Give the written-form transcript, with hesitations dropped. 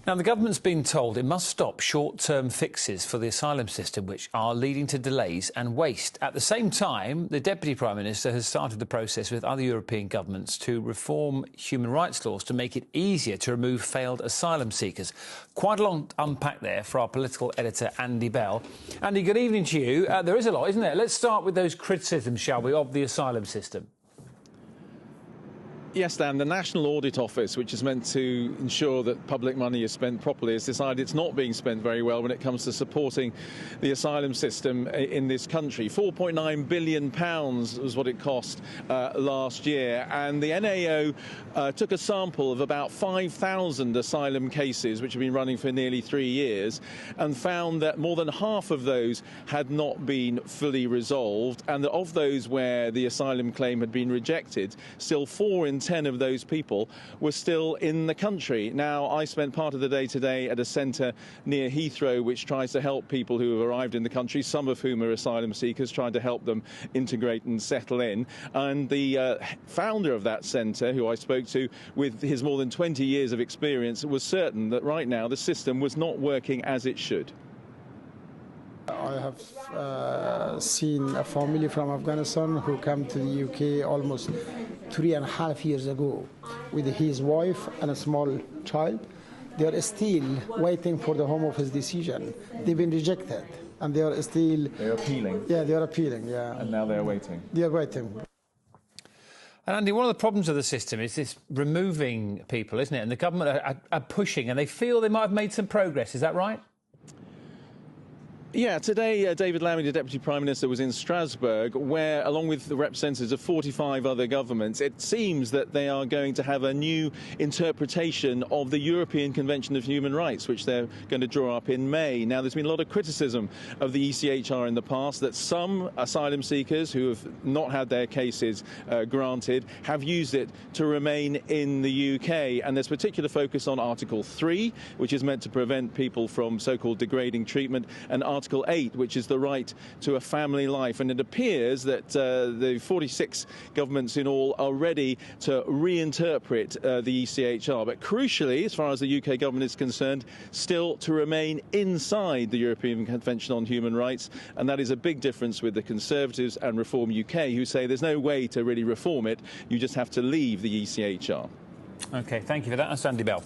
Now, the government's been told it must stop short-term fixes for the asylum system, which are leading to delays and waste. At the same time, the Deputy Prime Minister has started the process with other European governments to reform human rights laws to make it easier to remove failed asylum seekers. Quite a lot to unpack there for our political editor, Andy Bell. Andy, good evening to you. There is a lot, isn't there? Let's start with those criticisms, shall we, of the asylum system. Yes, Dan, the National Audit Office, which is meant to ensure that public money is spent properly, has decided it's not being spent very well when it comes to supporting the asylum system in this country. £4.9 billion was what it cost last year, and the NAO took a sample of about 5,000 asylum cases, which have been running for nearly 3 years, and found that more than half of those had not been fully resolved, and that of those where the asylum claim had been rejected, still 4 in 10 of those people were still in the country. Now, I spent part of the day today at a centre near Heathrow which tries to help people who have arrived in the country, some of whom are asylum seekers, trying to help them integrate and settle in. And the founder of that centre, who I spoke to, with his more than 20 years of experience, was certain that right now the system was not working as it should. I have seen a family from Afghanistan who came to the UK almost 3.5 years ago with his wife and a small child. They are still waiting for the Home Office decision. They've been rejected and they are still... They're appealing? Yeah, they are appealing, yeah. And now they're waiting? They are waiting. And Andy, one of the problems of the system is this removing people, isn't it? And the government are pushing, and they feel they might have made some progress. Is that right? Yeah, today David Lammy, the Deputy Prime Minister, was in Strasbourg, where, along with the representatives of 45 other governments, it seems that they are going to have a new interpretation of the European Convention of Human Rights, which they're going to draw up in May. Now, there's been a lot of criticism of the ECHR in the past that some asylum seekers who have not had their cases granted have used it to remain in the UK. And there's particular focus on Article 3, which is meant to prevent people from so-called degrading treatment, and Article 8, which is the right to a family life. And it appears that the 46 governments in all are ready to reinterpret the ECHR. But crucially, as far as the UK government is concerned, still to remain inside the European Convention on Human Rights. And that is a big difference with the Conservatives and Reform UK, who say there's no way to really reform it. You just have to leave the ECHR. OK, thank you for that. That's Andy Bell.